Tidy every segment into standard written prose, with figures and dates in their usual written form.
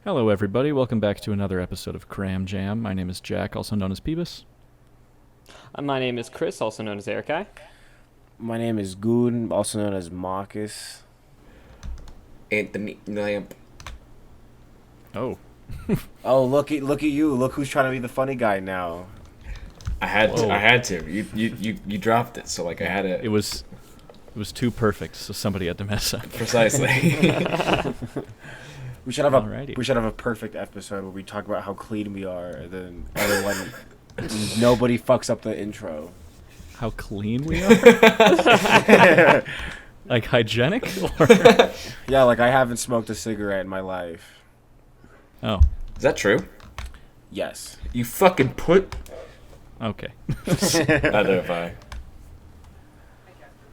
Hello, everybody. Welcome back to another episode of Cram Jam. My name is Jack, also known as Peebus. My name is Chris, also known as Erikai. My name is Goon, also known as Marcus. Anthony Lamp. Oh, Oh, look at you! Look who's trying to be the funny guy now. I had Whoa. to. I had to. You dropped it, so like I had it to. was too perfect, so somebody had to mess up. Precisely. We should have Alrighty. a perfect episode where we talk about how clean we are, and then everyone, nobody fucks up the intro. How clean we are? Like hygienic? Or... Yeah, like I haven't smoked a cigarette in my life. Oh, Is that true? Yes. You fucking put. okay. Identify.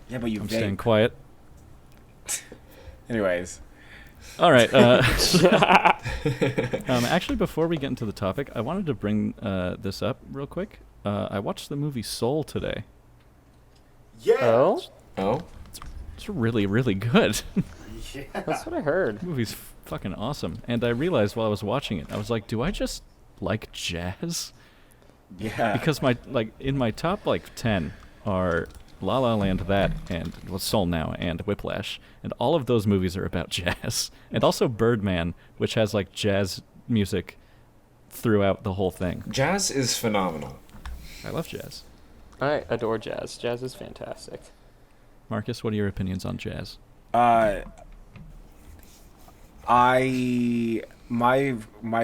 Yeah, but you I'm vape. staying quiet. Anyways. All right. Actually, before we get into the topic, I wanted to bring this up real quick. I watched the movie Soul today. Yeah. Oh? Oh. It's really, really good. That's what I heard. The movie's fucking awesome. And I realized while I was watching it, I was like, do I just like jazz? Yeah. Because in my top 10 are La La Land, that, and Soul Now, and Whiplash, and all of those movies are about jazz, and also Birdman, which has jazz music throughout the whole thing. Jazz is phenomenal. I love jazz. I adore jazz. Jazz is fantastic. Marcus, what are your opinions on jazz? My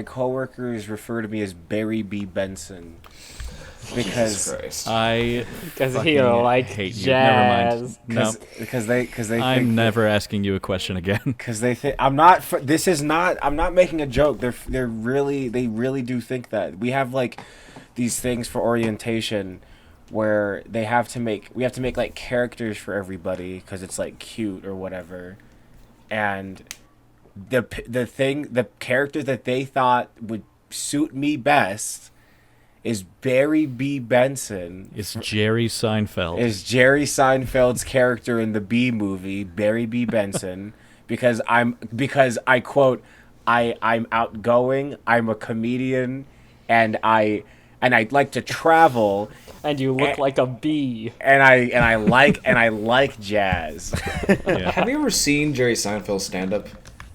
coworkers refer to me as Barry B. Benson Jesus because Christ. Because he Fucking like hate you. jazz. Never mind. No, they I'm think never asking you a question again. because they think I'm not. I'm not making a joke. They really do think that we have these things for orientation where we have to make characters for everybody because it's cute or whatever, and the character that they thought would suit me best is Barry B. Benson. It's Jerry Seinfeld. Is Jerry Seinfeld's character in the B movie, Barry B. Benson, because I quote, I'm outgoing, I'm a comedian, and I like to travel, And you look like a bee. and I like jazz. Yeah. Have you ever seen Jerry Seinfeld stand up?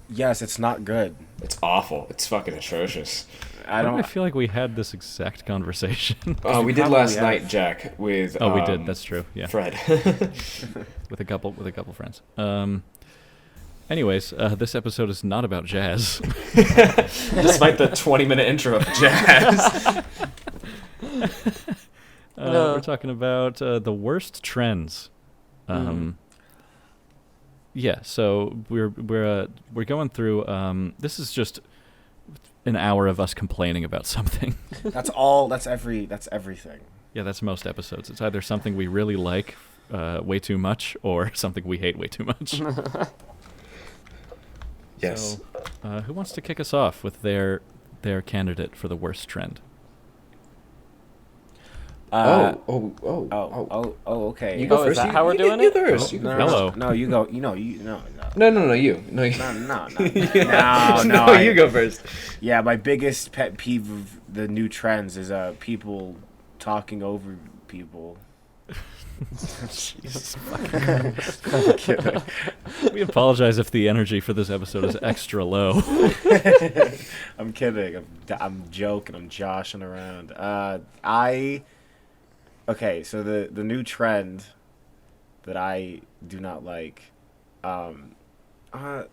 Yes, it's not good. It's awful. It's fucking atrocious. I I don't. feel like we had this exact conversation. We did probably last have. night, Jack, with Oh, we did. That's true. Yeah, Fred. with a couple friends. Anyways, this episode is not about jazz. Despite the 20-minute intro of jazz. We're talking about the worst trends. Yeah, so we're going through. This is just an hour of us complaining about something. That's all. That's everything. Yeah, that's most episodes. It's either something we really like way too much, or something we hate way too much. Yes. So, who wants to kick us off with their candidate for the worst trend? Okay. You go Oh, is first. that You- how we're you doing get it? first. Oh, You go No, first. Hello. No, you go. No, no. No, you. No, you. No, You go first. Yeah, my biggest pet peeve of the new trends is people talking over people. Jesus. I'm kidding. We apologize if the energy for this episode is extra low. I'm kidding. I'm joking. I'm joshing around. Okay, so the new trend that I do not like, I don't.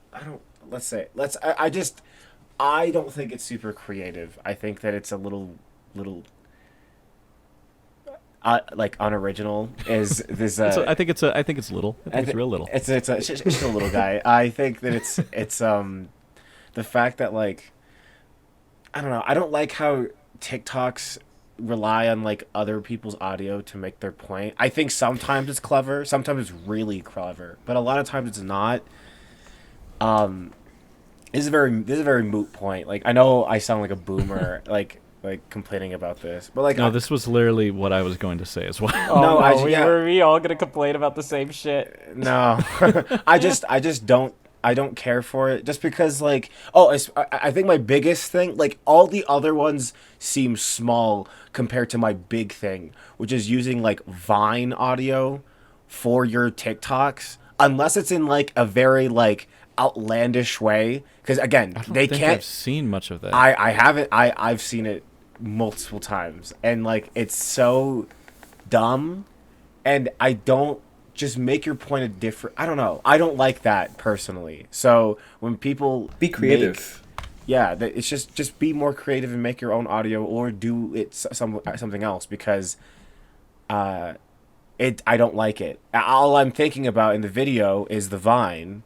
I don't think it's super creative. I think that it's a little unoriginal. Is this? I think it's little. I think it's real little. It's a little guy. I think that it's the fact that I don't know. I don't like how TikToks rely on other people's audio to make their point. I think sometimes it's clever, sometimes it's really clever, but a lot of times it's not. This is a very moot point. I know I sound like a boomer, complaining about this, but No, this was literally what I was going to say as well. Oh, No, no, yeah. were we all gonna complain about the same shit? No, I just don't. I don't care for it just because like I think my biggest thing, like all the other ones seem small compared to my big thing, which is using like Vine audio for your TikToks, unless it's in like a very like outlandish way. Because again, I don't they think can't. I've seen much of that. I haven't. I've seen it multiple times, and like it's so dumb, and I don't just make your point a different. I don't know. I don't like that personally. So when people Be creative. it's just be more creative and make your own audio or do it something else because I don't like it. All I'm thinking about in the video is the Vine,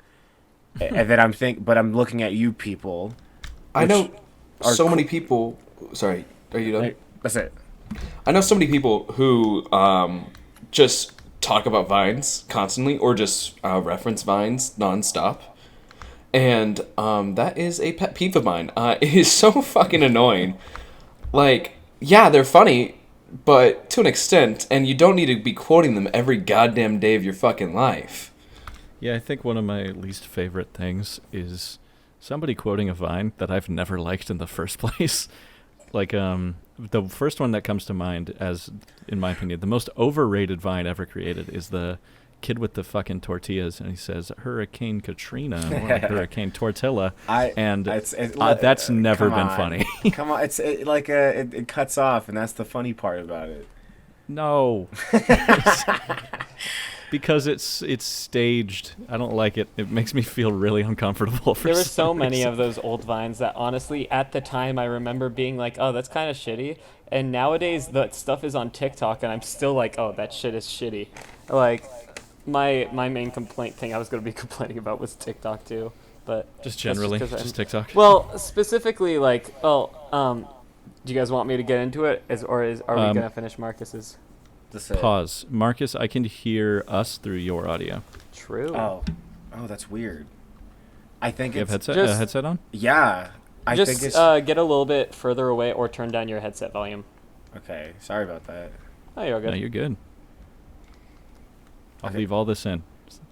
and then I'm looking at you people. I know are so cool- many people. Sorry, are you done? Like, that's it. I know so many people who just talk about Vines constantly or just reference Vines nonstop. And that is a pet peeve of mine. It is so fucking annoying. Like, yeah, they're funny, but to an extent, and you don't need to be quoting them every goddamn day of your fucking life. Yeah, I think one of my least favorite things is somebody quoting a Vine that I've never liked in the first place. Like, the first one that comes to mind as, in my opinion, the most overrated Vine ever created is the kid with the fucking tortillas, and he says Hurricane Katrina or like Hurricane Tortilla, that's never been funny. Come on, it cuts off, and that's the funny part about it. No. Because it's staged. I don't like it. It makes me feel really uncomfortable. There were so many of those old Vines that honestly, at the time, I remember being like, oh, that's kind of shitty. And nowadays, that stuff is on TikTok, and I'm still like, oh, that shit is shitty. Like, my main complaint thing I was going to be complaining about was TikTok, too. But Just generally, that's just TikTok. Well, specifically, like, do you guys want me to get into it? Are we going to finish Marcus's? Pause. Marcus, I can hear us through your audio. True. Oh, that's weird. I think You have it's headset on? yeah. I Just think it's get a little bit further away or turn down your headset volume. okay. Sorry about that. Oh, you're good. No, you're good. I'll Okay. leave all this in.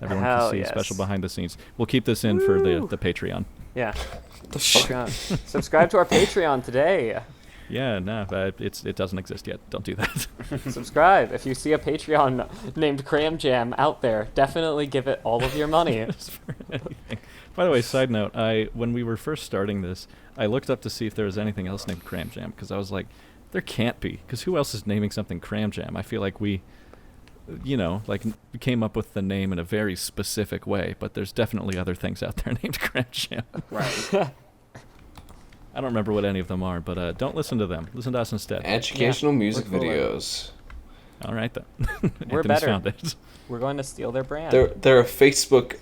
Everyone Hell can see yes. special behind the scenes. We'll keep this in for the Patreon. Yeah. The fuck? Subscribe to our Patreon today. Yeah, no, it doesn't exist yet. Don't do that. Subscribe. If you see a Patreon named Cram Jam out there, definitely give it all of your money. Just for anything. By the way, side note, when we were first starting this, I looked up to see if there was anything else named Cram Jam, because I was like, there can't be, because who else is naming something Cram Jam? I feel like we came up with the name in a very specific way, but there's definitely other things out there named Cram Jam. Right. I don't remember what any of them are, but don't listen to them. Listen to us instead. Educational music we're cool. videos. All right, then. We're Anthony's better. found it. We're going to steal their brand. They're a Facebook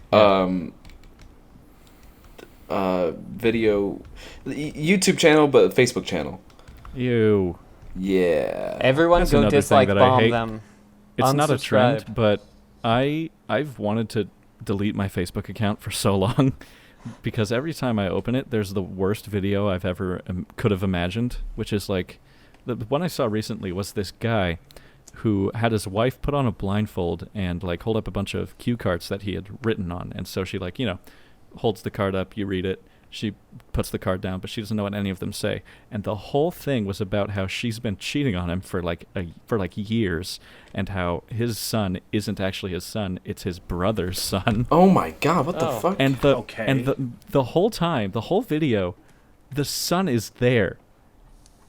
video YouTube channel, but Facebook channel. Ew. Yeah. Everyone That's go another thing dislike that I bomb hate. them. It's not a trend, Unsubscribe. but I've wanted to delete my Facebook account for so long because every time I open it, there's the worst video I've ever could have imagined, which is like the one I saw recently was this guy who had his wife put on a blindfold and like hold up a bunch of cue cards that he had written on, and so she holds the card up, you read it, she puts the card down, but she doesn't know what any of them say. And the whole thing was about how she's been cheating on him for years, and how his son isn't actually his son, it's his brother's son. Oh my god, what the Oh. fuck? And Okay. the whole time, the whole video, the son is there.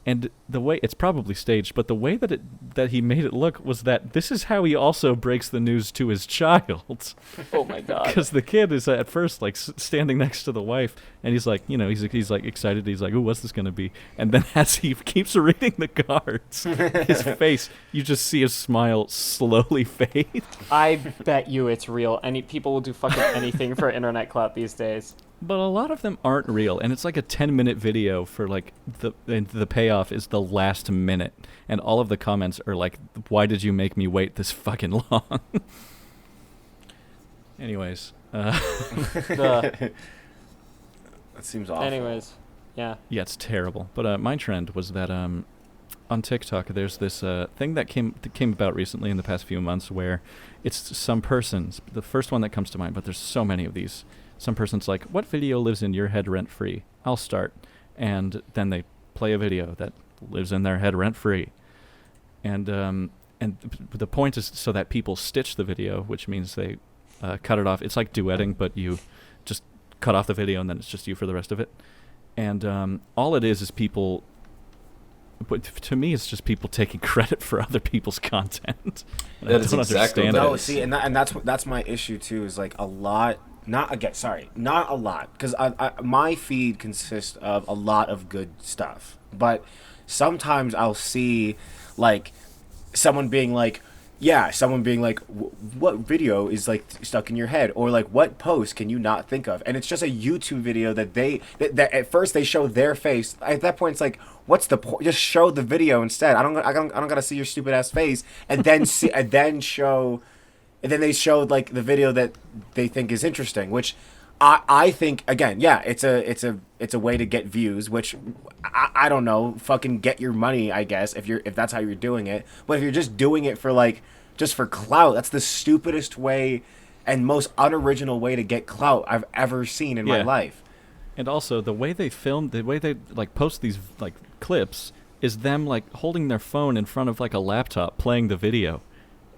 And the way it's probably staged, but the way that he made it look was that this is how he also breaks the news to his child. Oh my god. Because the kid is at first like standing next to the wife, and he's like, he's like excited. He's like, "Ooh, what's this gonna be?" And then as he keeps reading the cards, his face, you just see his smile slowly fade. I bet you it's real. People will do fucking anything for internet clout these days. But a lot of them aren't real, and it's like a 10-minute video for like the payoff is the last minute, and all of the comments are like, "Why did you make me wait this fucking long?" Anyways, The- That seems awful. anyways, yeah. yeah, it's terrible. But my trend was that on TikTok there's this thing that came about recently in the past few months where it's some persons. The first one that comes to mind, but there's so many of these. some person's like, what video lives in your head rent-free? I'll start. And then they play a video that lives in their head rent-free. And the point is so that people stitch the video, which means they cut it off. It's like duetting, but you just cut off the video and then it's just you for the rest of it. And all it is people... But to me, it's just people taking credit for other people's content. That is exactly what that No, is. see, and that's my issue too. Is like a lot, not a lot, because my feed consists of a lot of good stuff. But sometimes I'll see like someone being like, what video is like stuck in your head, or like what post can you not think of? And it's just a YouTube video that that at first they show their face. At that point, it's like, what's the point? Just show the video instead. I don't gotta see your stupid ass face, and then then they showed like the video that they think is interesting, which I think, again, yeah, it's a way to get views, which I don't know, fucking get your money, I guess, if that's how you're doing it. But if you're just doing it for just for clout, that's the stupidest way and most unoriginal way to get clout I've ever seen in my life. And also the way they like post these like clips is them like holding their phone in front of like a laptop playing the video.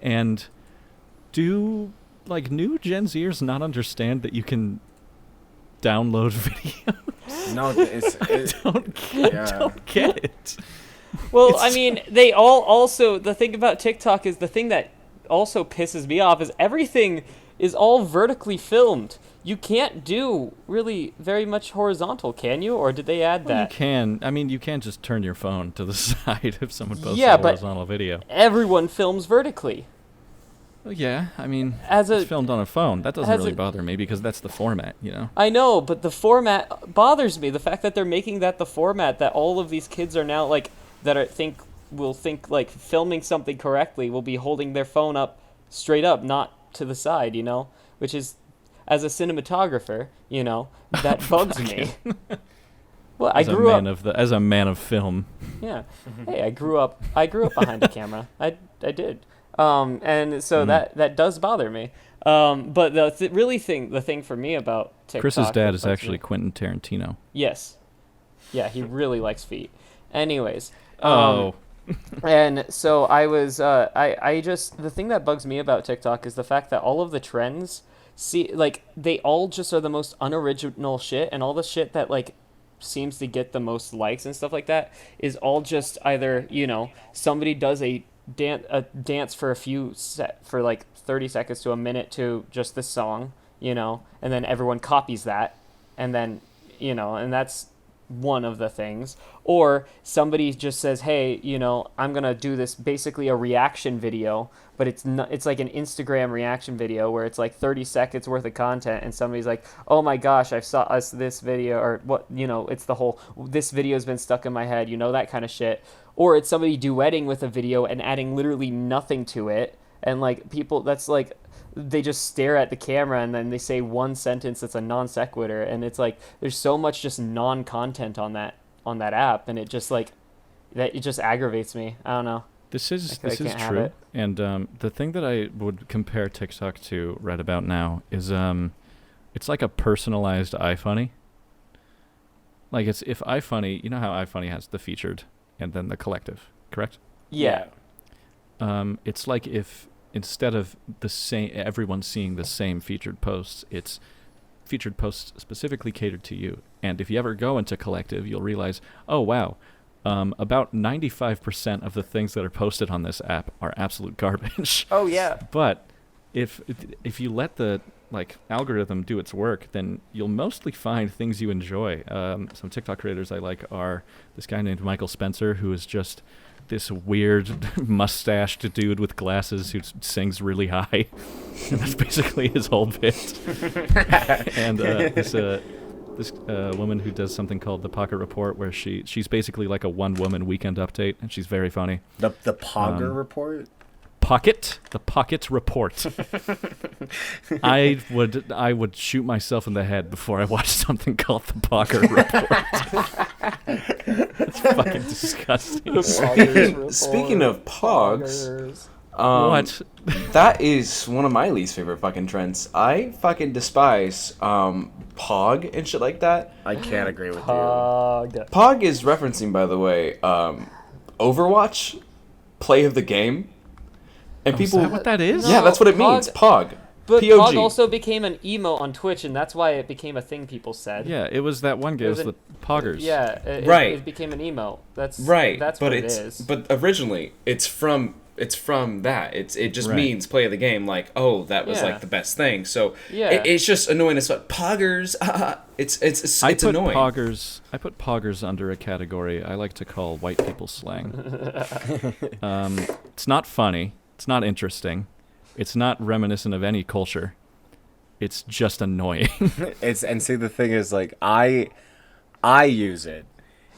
And do like new Gen Zers not understand that you can download video? No, I don't get it. Well, I mean, they all also, the thing about TikTok is the thing that also pisses me off is everything is all vertically filmed. You can't do really very much horizontal, can you? Or did they add Well, that? you can. I mean, you can just turn your phone to the side if someone posts Yeah, a but horizontal video. Everyone films vertically. Well, yeah, I mean, As it's a- filmed on a phone. That doesn't as really a- bother me because that's the format, you know? I know, but the format bothers me. The fact that they're making that the format that all of these kids are now like will think like filming something correctly will be holding their phone up straight up, not to the side, you know? Which is, as a cinematographer, you know, that bugs me. Well, I grew up As a man of film. Yeah. Hey, I grew up behind a camera. I did. And so that does bother me. But the thing for me about TikTok. Chris's that dad is bugs actually me- Quentin Tarantino. Yes. Yeah, he really likes feet. Anyways. Oh. And so I was I just, the thing that bugs me about TikTok is the fact that all of the trends they all just are the most unoriginal shit, and all the shit that like seems to get the most likes and stuff like that is all just either, you know, somebody does a dance for for like 30 seconds to a minute to just this song, you know, and then everyone copies that, and then, you know, and that's one of the things. Or somebody just says, hey, you know, I'm gonna do this, basically a reaction video, but it's like an Instagram reaction video where it's like 30 seconds worth of content, and somebody's like, oh my gosh, I saw this video, or what, you know, it's the whole, this video's been stuck in my head, you know, that kind of shit. Or it's somebody duetting with a video and adding literally nothing to it, and like people, that's like, they just stare at the camera and then they say one sentence that's a non sequitur, and it's like there's so much just non-content on that app, and it just like that, it just aggravates me. I don't know. This is I can't have true. it. And the thing that I would compare TikTok to right about now is it's like a personalized iFunny. Like it's if iFunny, you know how iFunny has the featured and then the collective, correct? Yeah. It's like if instead of the same everyone seeing the same featured posts, it's featured posts specifically catered to you. And if you ever go into collective, you'll realize, oh wow, about 95% of the things that are posted on this app are absolute garbage. Oh yeah. But if you let the like algorithm do its work, then you'll mostly find things you enjoy. Some TikTok creators I like are this guy named Michael Spencer, who is just this weird mustached dude with glasses who sings really high. And that's basically his whole bit. And this woman who does something called the Pocket Report, where she's basically like a one-woman weekend update, and she's very funny. The Pogger Report? The Pocket Report. I would shoot myself in the head before I watched something called the Pocket Report. It's fucking disgusting. Speaking of pogs, What? that is one of my least favorite fucking trends. I fucking despise Pog and shit like that. I can't agree with you. Pog is referencing, by the way, Overwatch, play of the game, and Is that what that is? Yeah, that's what it Pog- means. Pog. But P-O-G. Pog also became an emo on Twitch, and that's why it became a thing people said. Yeah, it was that one game. It was It the was Poggers. Yeah, Right. It became an emo. That's Right, That's but what it it's is. but originally it's from that. It just Right. means play of the game. Like, oh, that was Yeah. like the best thing. So Yeah. it's just annoying as fuck. Poggers. It's I put annoying. poggers under a category I like to call white people slang. It's not funny. It's not interesting. It's not reminiscent of any culture. It's just annoying. And see, the thing is, like, I use it,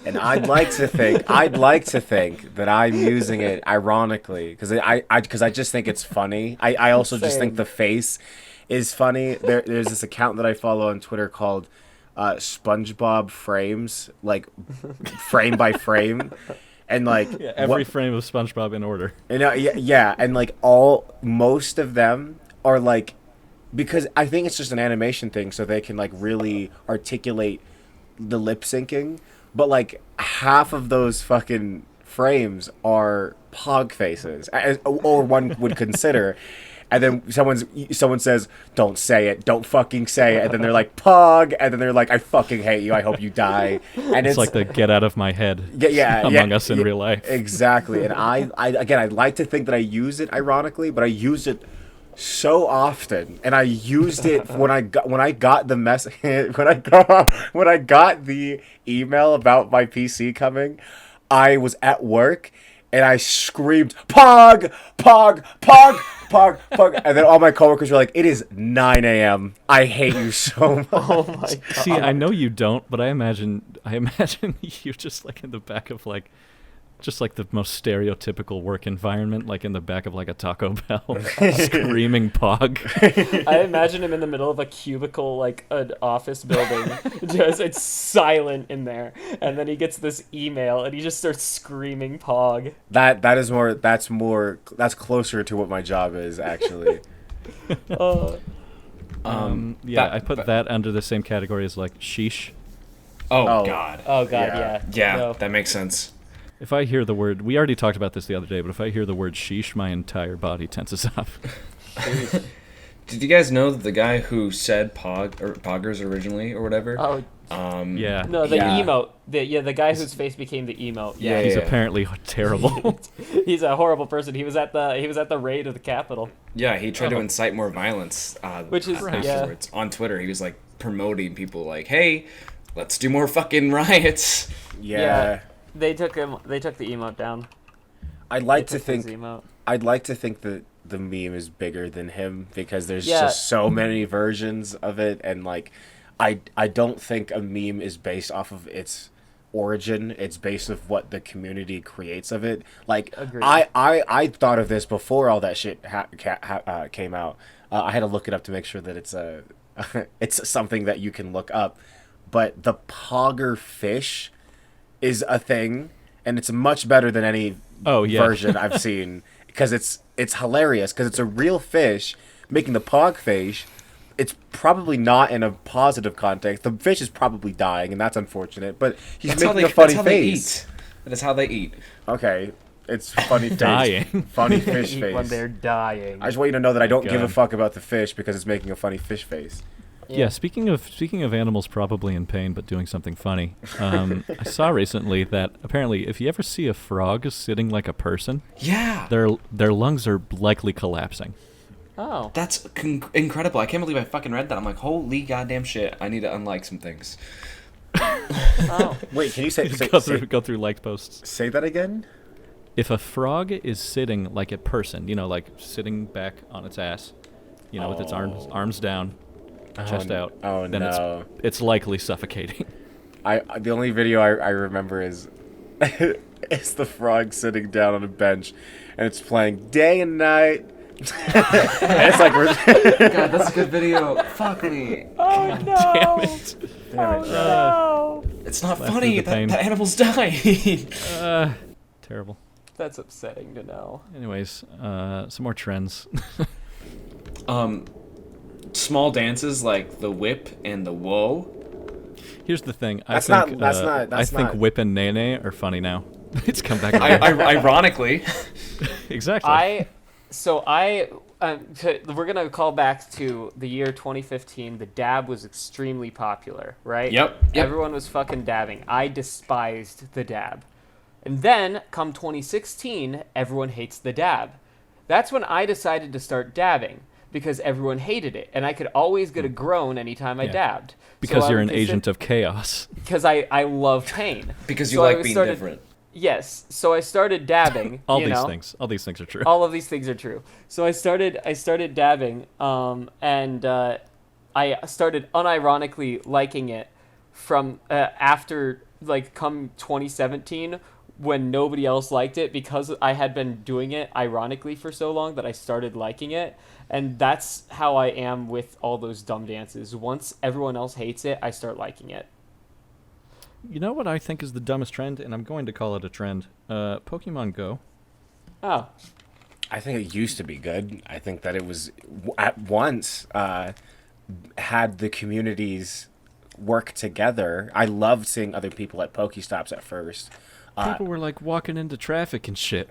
and I'd like to think that I'm using it ironically, because I just think it's funny. I also just think Same. the face is funny. There's this account that I follow on Twitter called SpongeBob Frames, like frame by frame, and like Every frame of SpongeBob in order. yeah, and like most of them are like, because I think it's just an animation thing, so they can like really articulate the lip syncing, but like half of those fucking frames are pog faces, or one would consider. And then someone says, "Don't say it, don't fucking say it," and then they're like, "Pog," and then they're like, "I fucking hate you, I hope you die." And It's like the get out of my head among us in real life. Exactly. And I'd like to think that I use it ironically, but I use it so often, and I used it when I got the mess when I got the email about my PC coming. I was at work and I screamed, "Pog, pog, pog, pog, pog," and then all my coworkers were like, "It is 9 a.m. I hate you so much." Oh my god. See, I know you don't, but I imagine you just like in the back of like, just like the most stereotypical work environment, like in the back of like a Taco Bell, screaming Pog. I imagine him in the middle of a cubicle, like an office building. Just it's silent in there, and then he gets this email, and he just starts screaming "Pog." That's closer to what my job is, actually. I put that under the same category as like sheesh. Oh. God. Oh god, Yeah. Yeah, No. that makes sense. If I hear the word, we already talked about this the other day, but if I hear the word sheesh, my entire body tenses up. Did you guys know that the guy who said Poggers originally or whatever? Oh Yeah. no, the Yeah. emote. The guy whose face became the emote. Yeah, He's yeah. apparently terrible. He's a horrible person. He was at the raid of the Capitol. Yeah, he tried to Oh. incite more violence. Which is- afterwards on Twitter. He was like promoting people like, "Hey, let's do more fucking riots." Yeah. They took the emote down. I'd like They to took his think emote. that the meme is bigger than him, because there's Yeah. just so many versions of it, and like I don't think a meme is based off of its origin. It's based of what the community creates of it. Like Agreed. I thought of this before all that shit came out. I had to look it up to make sure that it's it's something that you can look up. But the Pogger fish is a thing, and it's much better than any Oh, yeah. version I've seen, because it's hilarious, because it's a real fish making the pog fish. It's probably not in a positive context. The fish is probably dying, and that's unfortunate, but he's making a funny face. That is how they eat. Okay, it's funny face. Dying. Funny fish Eat face. when they're dying. I just want you to know that I don't give a God. fuck about the fish because it's making a funny fish face. Yeah, speaking of animals probably in pain but doing something funny, I saw recently that apparently if you ever see a frog sitting like a person, Yeah. their lungs are likely collapsing. Oh. That's incredible. I can't believe I fucking read that. I'm like, holy goddamn shit. I need to unlike some things. Oh. Wait, can you say Go through like posts. say that again? If a frog is sitting like a person, like sitting back on its ass, with its arms down, chest out, oh, then no. it's likely suffocating. The only video I remember is it's the frog sitting down on a bench, and it's playing day and night. And it's like God, that's a good video. Fuck me. Oh no. Damn it. Oh no. It's not Laugh funny. through the pain. That animal's dying. Terrible. That's upsetting to know. Anyways, some more trends. small dances like the whip and the whoa. Here's the thing. That's I think, not- that's not- that's I think not- Whip and Nene are funny now. It's come back. Ironically, Exactly. We're gonna call back to the year 2015. The dab was extremely popular, right? Yep. Everyone was fucking dabbing. I despised the dab. And then, come 2016, everyone hates the dab. That's when I decided to start dabbing because everyone hated it, and I could always get a groan anytime I Yeah. dabbed. Because So I you're would an agent of chaos. Because I love pain. because you So I like being started- different. Yes. So I started dabbing. All you these know? things. All these things are true. All of these things are true. So I started dabbing, and I started unironically liking it from after like come 2017 when nobody else liked it because I had been doing it ironically for so long that I started liking it. And that's how I am with all those dumb dances. Once everyone else hates it, I start liking it. You know what I think is the dumbest trend, and I'm going to call it a trend. Pokemon Go. Oh, I think it used to be good. I think that it was at once had the communities work together. I loved seeing other people at Pokestops at first. People were like walking into traffic and shit.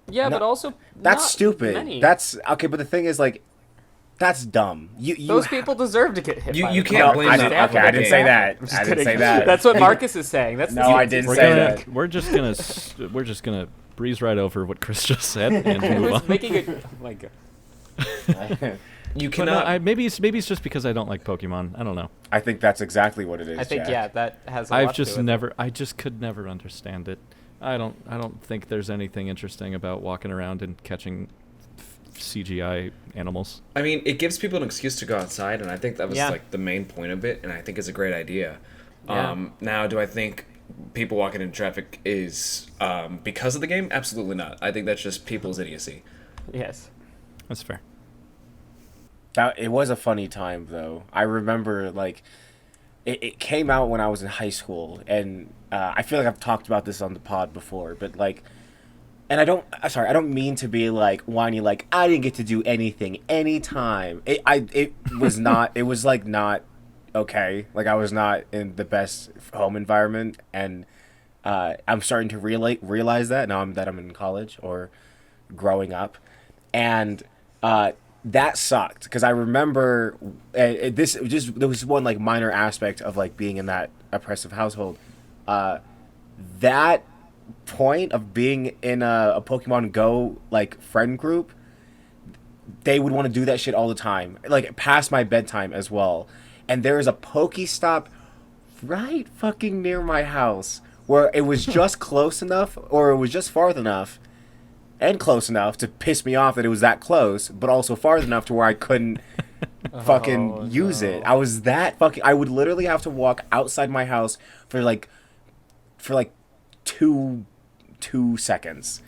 yeah, No, but also That's not stupid. many. That's okay, but the thing is, like, that's dumb. Those people deserve to get hit. You- by you the can't car. blame I that didn't, on okay, the I didn't game. say that. I'm just I didn't kidding. say that. That's what Marcus is saying. That's No, I didn't We're say gonna, that. we're just gonna breeze right over what Chris just said and I move was on. making a. Oh my god. You But no, cannot. maybe it's just because I don't like Pokemon. I don't know. I think that's exactly what it is. I think Jack. yeah, that has. A lot I've to just do with it. I just could never understand it. I don't think there's anything interesting about walking around and catching CGI animals. I mean, it gives people an excuse to go outside, and I think that was Yeah. like the main point of it, and I think it's a great idea. Yeah. Now, do I think people walking in traffic is because of the game? Absolutely not. I think that's just people's idiocy. Yes. That's fair. It was a funny time though. I remember like it came out when I was in high school, and I feel like I've talked about this on the pod before, but like, and I don't mean to be like whiny, like I didn't get to do anything anytime. It was not. It was like not okay. Like I was not in the best home environment, and I'm starting to realize that now. I'm in college or growing up, and that sucked because I remember there was one like minor aspect of like being in that oppressive household. That point of being in a Pokemon Go like friend group, they would want to do that shit all the time, like past my bedtime as well. And there is a Pokestop right fucking near my house where it was just close enough, or it was just far enough and close enough to piss me off that it was that close, but also far enough to where I couldn't fucking use it. I was that fucking. I would literally have to walk outside my house for like 2 seconds.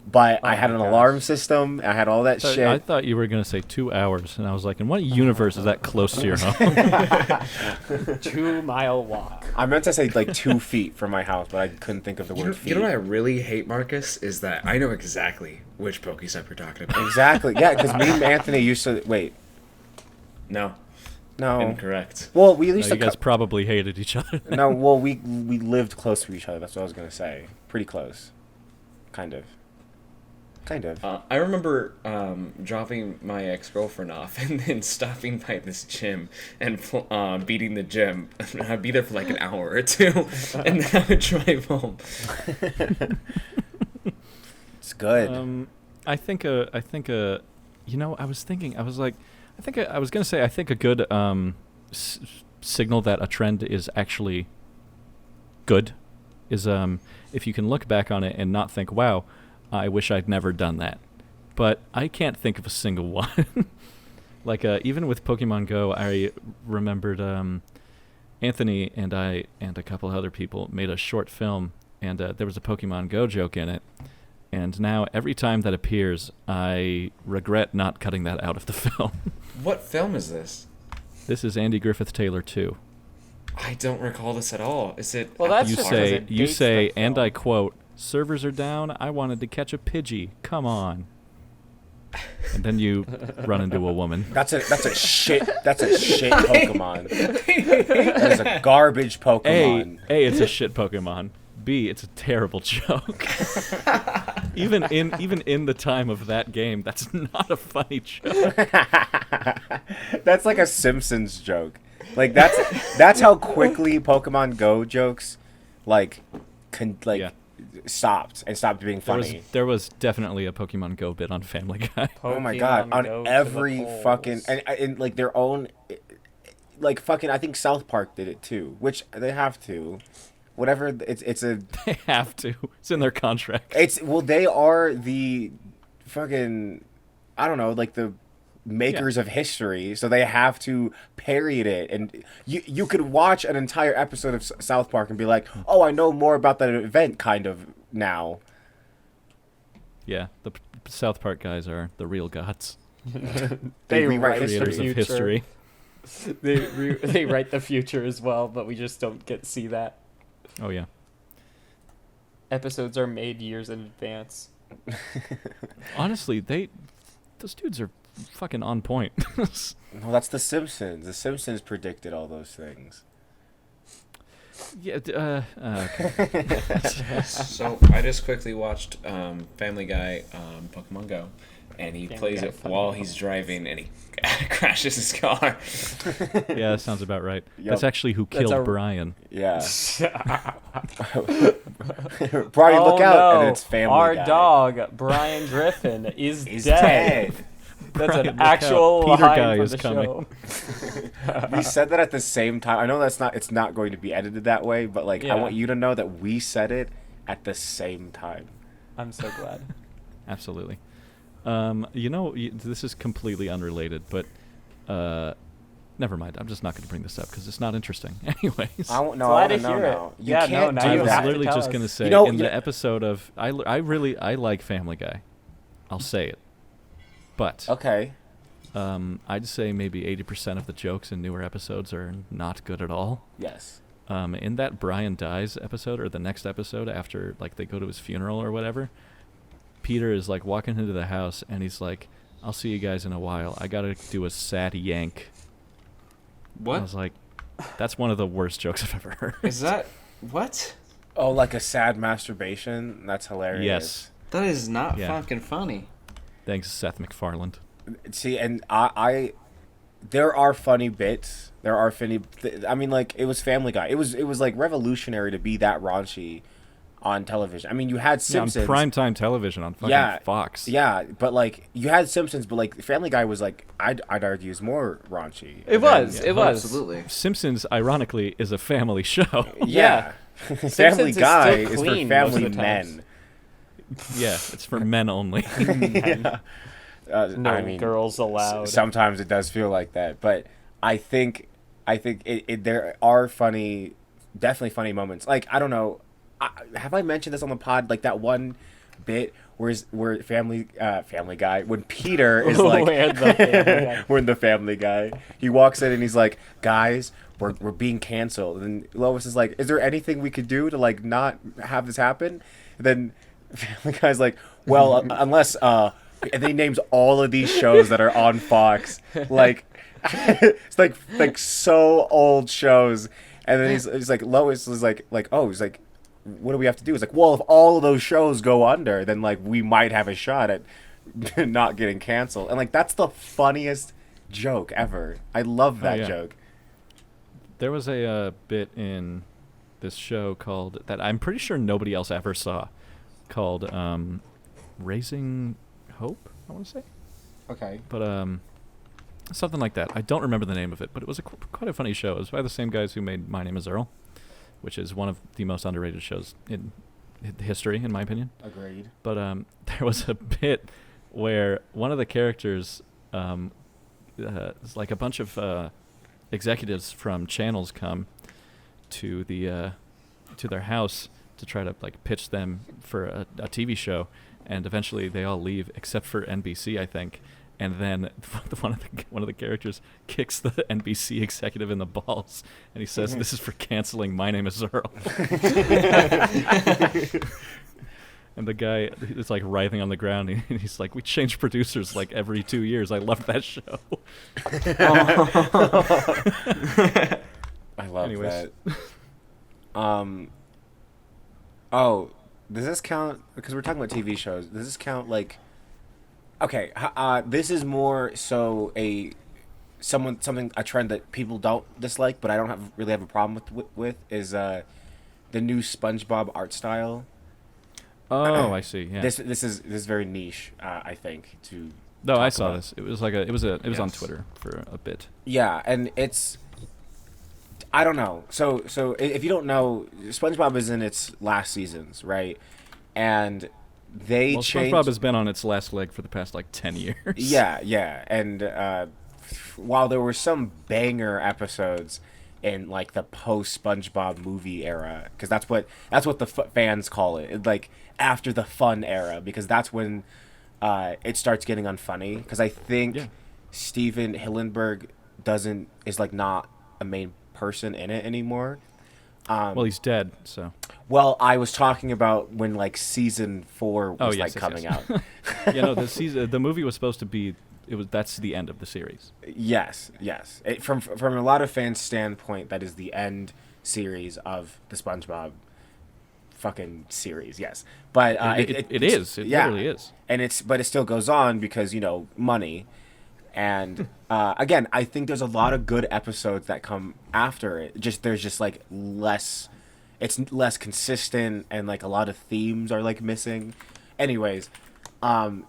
But I had an alarm system. I had all that I shit. thought you were gonna say 2 hours, and I was like, in what universe is that close to your home? 2 mile walk. I meant to say like 2 feet from my house, but I couldn't think of the You word know, feet. you know what I really hate, Marcus, is that I know exactly which Pokestop you're talking about. Exactly. Yeah, because me and Anthony used to wait. No, No. incorrect. Well, we No, used you to. guys probably hated each other. No, well, we lived close to each other. That's what I was gonna say. Pretty close. Kind of. I remember dropping my ex-girlfriend off and then stopping by this gym and beating the gym. I'd be there for like an hour or two, and then I would drive home. It's good. I think you know, I was thinking, I was like, I was gonna say, I think a good signal that a trend is actually good is if you can look back on it and not think, wow, I wish I'd never done that. But I can't think of a single one. Like even with Pokemon Go, I remembered Anthony and I and a couple other people made a short film, and there was a Pokemon Go joke in it. And now every time that appears, I regret not cutting that out of the film. What film is this? This is Andy Griffith Taylor 2. I don't recall this at all. Is it? Well, that's You just 'cause say, it you dates say, the and film. I quote, "Servers are down. I wanted to catch a Pidgey. Come on." and then you run into a woman. That's a shit Pokemon. That is a garbage Pokemon. A, it's a shit Pokemon. B, it's a terrible joke. even in the time of that game, that's not a funny joke. That's like a Simpsons joke. Like that's how quickly Pokemon Go jokes Yeah. stopped being funny. There was definitely a Pokemon Go bit on Family Guy. Oh my god! Pokemon Go On to every the polls. fucking and like their own, like fucking. I think South Park did it too, which they have to. Whatever. It's a. They have to. It's in their contract. They are the fucking. I don't know, like the makers of history, so they have to parody it. And you could watch an entire episode of South Park and be like, oh, I know more about that event kind of now. Yeah, the South Park guys are the real gods. They write rewrite the Creators of future. history. They write the future as well, but we just don't get to see that. Oh yeah. Episodes are made years in advance. Honestly, those dudes are fucking on point. Well, that's The Simpsons. The Simpsons predicted all those things. Yeah. Okay. So I just quickly watched Family Guy Pokemon Go, and he Family plays Guy it funny. while he's driving, and he crashes his car. Yeah, that sounds about right. Yep. That's actually who That's killed a- Brian. Yeah. Brian, look out, and it's Family Our Guy. dog, Brian Griffin, is He's dead. dead. That's Brian, an look out. actual Peter line Guy from is the coming. show. We said that at the same time. I know it's not going to be edited that way, but like I Yeah. want you to know that we said it at the same time. I'm so glad. Absolutely. This is completely unrelated, but never mind. I'm just not going to bring this up because it's not interesting. Anyways. I want no. Glad I to want to know hear it. now. You Yeah, no, can't now do I you was that. have to literally tell just us. going to say You know, in you the know- episode of I like Family Guy. I'll say it. But Okay. I'd say maybe 80% of the jokes in newer episodes are not good at all. Yes. In that Brian dies episode or the next episode after like they go to his funeral or whatever, Peter is like walking into the house and he's like, "I'll see you guys in a while. I gotta do a sad yank." I What was like, that's one of the worst jokes I've ever heard. is that? What? Oh, like a sad masturbation. That's hilarious. Yes. That is not Yeah. fucking funny. Thanks, Seth MacFarlane. See, and I there are funny bits. There are funny. I mean, like it was Family Guy. It was like revolutionary to be that raunchy on television. I mean, you had Yeah, on Simpsons. primetime television on fucking Yeah, Fox. Yeah, but like you had Simpsons, but like Family Guy was like I'd argue is more raunchy. It was. Yeah, It was. Absolutely. Simpsons, ironically, is a family show. Yeah. Family Simpsons is Guy still is for clean family most of the times. men. Yeah, it's for men only. Yeah. No I mean, girls allowed. Sometimes it does feel like that, but I think there are definitely funny moments. Like I don't know, have I mentioned this on the pod? Like that one bit where Family Guy when Peter is like Where the Family Guy- we're in the Family Guy. He walks in and he's like, "Guys, we're being canceled." And Lois is like, "Is there anything we could do to like not have this happen?" And then Family Guy's like, "Well, unless and then he names all of these shows that are on Fox. Like it's like so old shows. And then he's like Lois is like oh, he's like, what do we have to do? It's like, well, if all of those shows go under, then like we might have a shot at not getting canceled. And like that's the funniest joke ever. I love that yeah. joke. There was a bit in this show called that I'm pretty sure nobody else ever saw, called Raising Hope, I want to say, Okay. but something like that. I don't remember the name of it, but it was quite a funny show. It was by the same guys who made My Name Is Earl, which is one of the most underrated shows in history, in my opinion. Agreed. But there was a bit where one of the characters, it's like a bunch of executives from channels come to their house to try to like pitch them for a TV show, and eventually they all leave except for NBC, I think. And then one of the characters kicks the NBC executive in the balls, and he says, "This is for canceling My Name Is Earl." And the guy is like writhing on the ground, and he's like, "We change producers like every 2 years. I love that show." I love Anyways. that. Oh, does this count? Because we're talking about TV shows. Does this count like? Okay, this is more so a a trend that people don't dislike, but I don't really have a problem with is the new SpongeBob art style. Oh, I see. Yeah. This is very niche, I think. No, I talk saw about. this. It was on Yes. Twitter for a bit. Yeah, and it's I don't know. So if you don't know, SpongeBob is in its last seasons, right? And they Well, changed. SpongeBob has been on its last leg for the past like 10 years. Yeah, and while there were some banger episodes in like the post SpongeBob movie era, because that's what the fans call it, like after the fun era, because that's when it starts getting unfunny. Because I think Yeah. Steven Hillenburg is like not a main person in it anymore. Well, he's dead, so. Well, I was talking about when like season 4 was yes, coming yes. out. Yeah, no, the movie was supposed to be. That's the end of the series. Yes. From a lot of fans' standpoint, that is the end series of the SpongeBob fucking series. Yes, but It is. It literally is. And but it still goes on because money, and again, I think there's a lot of good episodes that come after it. There's just like less. It's less consistent, and like a lot of themes are like missing. Anyways.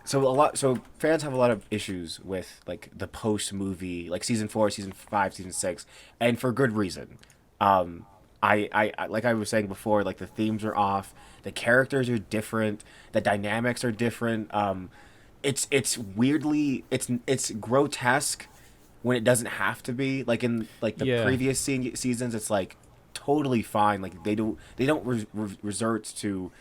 So fans have a lot of issues with like the post movie, like season 4, season 5, season 6, and for good reason. I like I was saying before, like the themes are off, the characters are different, the dynamics are different. It's weirdly it's grotesque when it doesn't have to be. Like in like the Yeah. previous seasons, it's like totally fine. Like they don't resort to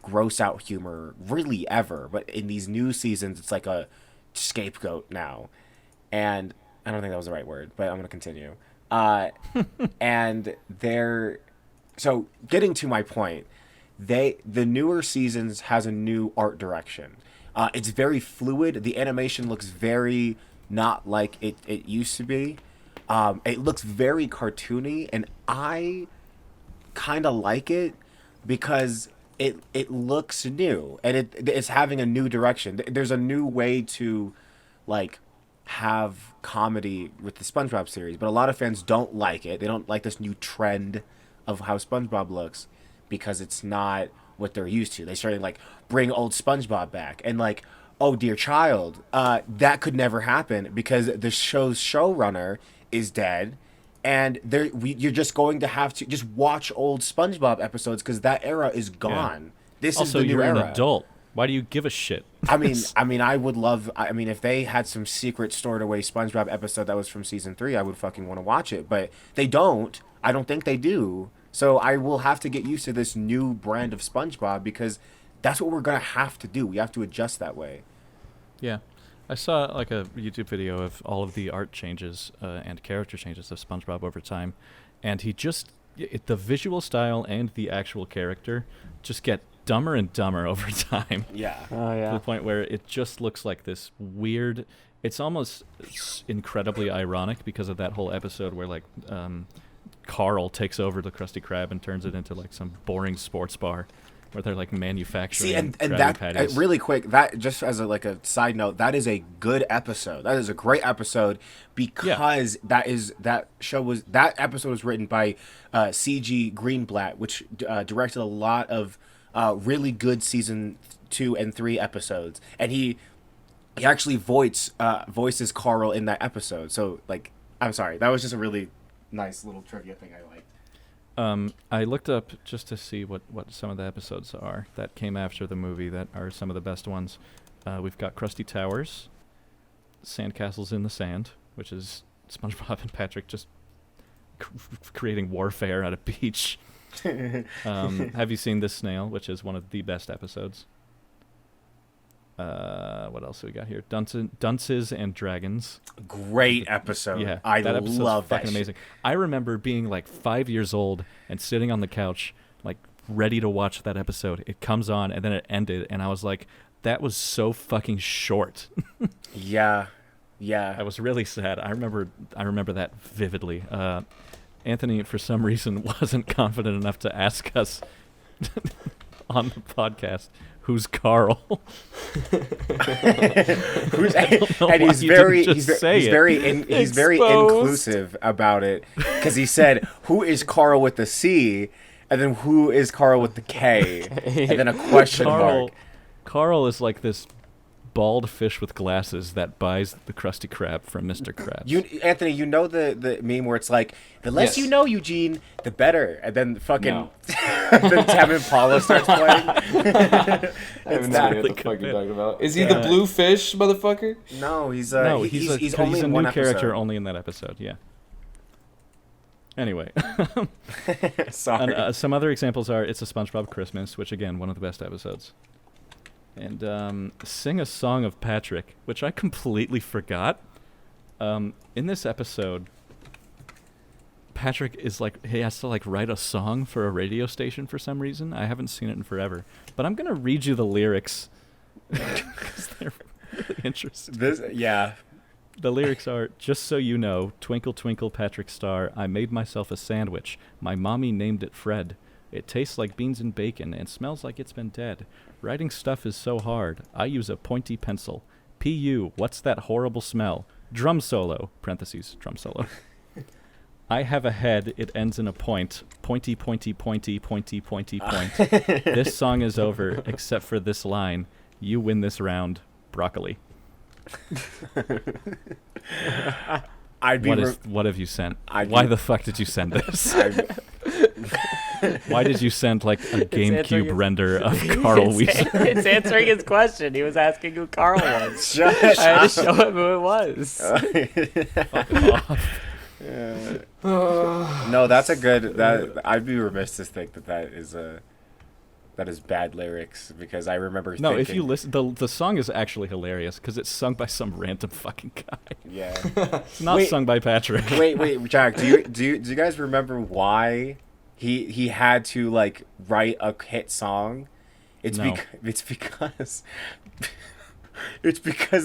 gross out humor really ever, but in these new seasons it's like a scapegoat now, and I don't think that was the right word, but I'm gonna continue. And so getting to my point, the newer seasons has a new art direction. It's very fluid. The animation looks very not like it used to be. It looks very cartoony, and I kind of like it because it looks new, and it's having a new direction. There's a new way to like have comedy with the SpongeBob series, but a lot of fans don't like it. They don't like this new trend of how SpongeBob looks because it's not what they're used to. They started like bring old SpongeBob back, and like, oh dear child, that could never happen because the show's showrunner is dead. And you're just going to have to just watch old SpongeBob episodes because that era is gone. This Also, is the new you're era. an adult. Why do you give a shit? I mean, I would love. I mean, if they had some secret stored away SpongeBob episode that was from season 3, I would fucking want to watch it. But they don't. I don't think they do. So I will have to get used to this new brand of SpongeBob because that's what we're gonna have to do. We have to adjust that way. Yeah. I saw like a YouTube video of all of the art changes and character changes of SpongeBob over time, and the visual style and the actual character just get dumber and dumber over time. Yeah. Oh To yeah. the point where it just looks like this weird. It's almost incredibly ironic because of that whole episode where like Carl takes over the Krusty Krab and turns it into like some boring sports bar where they're like manufacturing. See, and Krabby that Patties. really quick, that just as a side note, that is a good episode. That is a great episode because that episode was written by C.G. Greenblatt, which directed a lot of really good season 2 and 3 episodes, and he actually voices Carl in that episode. So like, I'm sorry, that was just a really nice little trivia thing I liked. I looked up just to see what some of the episodes are that came after the movie that are some of the best ones. We've got Krusty Towers, Sandcastles in the Sand, which is SpongeBob and Patrick just creating warfare at a beach. Have you seen This Snail, which is one of the best episodes? What else do we got here? Dunces and Dragons. Great episode. Yeah, I that episode's love that fucking shit. amazing. I remember being like 5 years old and sitting on the couch, like ready to watch that episode. It comes on, and then it ended, and I was like, that was so fucking short. Yeah. I was really sad. I remember that vividly. Anthony, for some reason, wasn't confident enough to ask us on the podcast, who's Carl? And he's very inclusive about it, because he said, who is Carl with the C, and then who is Carl with the K, and then a question mark. Carl is like this bald fish with glasses that buys the Krusty Krab from Mr. Krabs. Anthony, you know the meme where it's like, the less you know, Eugene, the better, and then fucking then Tim Impala starts playing. I haven't seen what the fuck you're talking about. Is he the blue fish, motherfucker? No, he's he's only a in new one character episode. only in that episode. Yeah. Anyway, Sorry. some other examples are "It's a SpongeBob Christmas," which again, one of the best episodes. And Sing a Song of Patrick, which I completely forgot. In this episode, Patrick is like, he has to like write a song for a radio station for some reason. I haven't seen it in forever, but I'm gonna read you the lyrics because they're really interesting. The lyrics are, just so you know, twinkle, twinkle, Patrick Star, I made myself a sandwich. My mommy named it Fred. It tastes like beans and bacon and smells like it's been dead. Writing stuff is so hard. I use a pointy pencil. P.U., what's that horrible smell? Drum solo, parentheses, drum solo. I have a head, it ends in a point. Pointy, pointy, pointy, pointy, pointy, point. This song is over, except for this line. You win this round, broccoli. What have you sent? Why the fuck did you send this? Why did you send like a GameCube render of Carl Weezer? It's answering his question. He was asking who Carl was. I had to show him who it was. No, that's a good. I'd be remiss to think that is bad lyrics, because I remember. No, thinking, if you listen, the song is actually hilarious because it's sung by some random fucking guy. Yeah. It's not sung by Patrick. Wait, Jack. Do you guys remember why he had to like write a hit song? It's No. because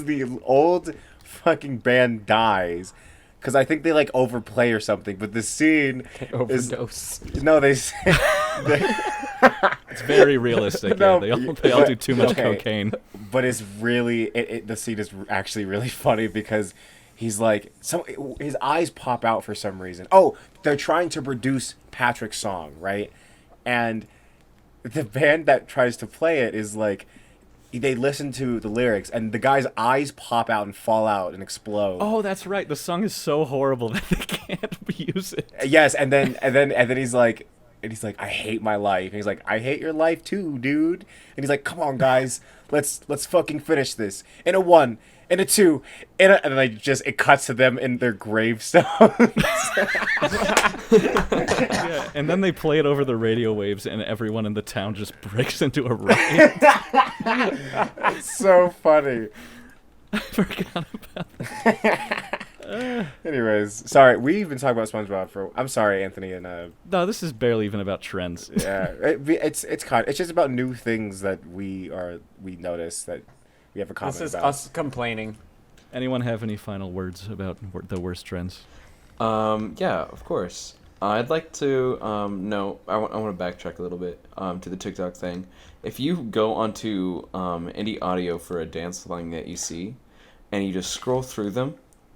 the old fucking band dies. Because I think they like overplay or something, but the scene Overdose. No, they It's very realistic. No, yeah. They all do too much okay. cocaine. But it's really the scene is actually really funny because he's like his eyes pop out for some reason. Oh, they're trying to produce Patrick's song, right? And the band that tries to play it is like, they listen to the lyrics and the guy's eyes pop out and fall out and explode. Oh, that's right. The song is so horrible that they can't use it. Yes, and then he's like, I hate my life. And he's like, I hate your life too, dude. And he's like, come on, guys, let's fucking finish this. In a 1, in a 2, and then it cuts to them in their gravestones. Yeah, and then they play it over the radio waves, and everyone in the town just breaks into a riot. It's so funny. I forgot about that. Anyways, sorry, we've been talking about SpongeBob I'm sorry, Anthony, and No, this is barely even about trends. yeah, it's just about new things that we notice that we have a comment This is about. us complaining. Anyone have any final words about the worst trends? Yeah, of course. I'd like to no, I want to backtrack a little bit to the TikTok thing. If you go onto indie audio for a dance song that you see, and you just scroll through them,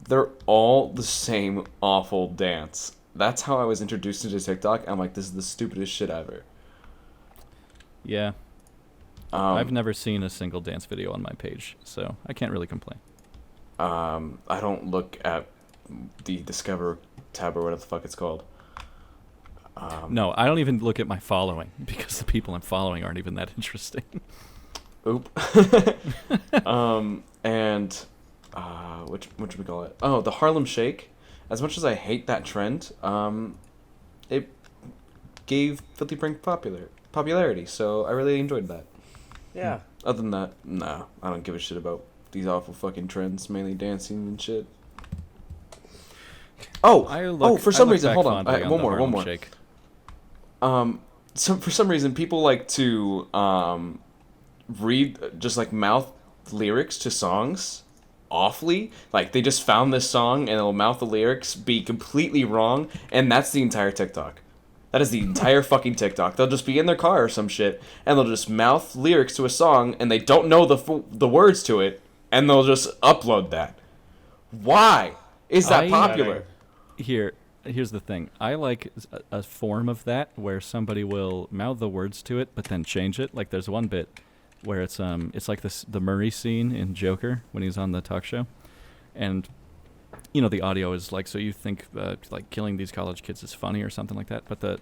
they're all the same awful dance. That's how I was introduced into TikTok. I'm like, this is the stupidest shit ever. Yeah. I've never seen a single dance video on my page, so I can't really complain. I don't look at the Discover tab or whatever the fuck it's called. No, I don't even look at my following because the people I'm following aren't even that interesting. Oop. And which we call it? Oh, the Harlem Shake. As much as I hate that trend, it gave Filthy Frank popularity, so I really enjoyed that. Yeah. Other than that, nah, I don't give a shit about these awful fucking trends, mainly dancing and shit. For some reason, hold on, one more. Shake. for some reason people like to read just like mouth lyrics to songs awfully. Like they just found this song and they'll mouth the lyrics, be completely wrong, and that's the entire TikTok. That is the entire fucking TikTok. They'll just be in their car or some shit, and they'll just mouth lyrics to a song, and they don't know the words to it, and they'll just upload that. Why is that popular? Here's the thing. I like a form of that where somebody will mouth the words to it, but then change it. Like there's one bit where it's like the Murray scene in Joker when he's on the talk show, and the audio is like, so you think like killing these college kids is funny or something like that, but the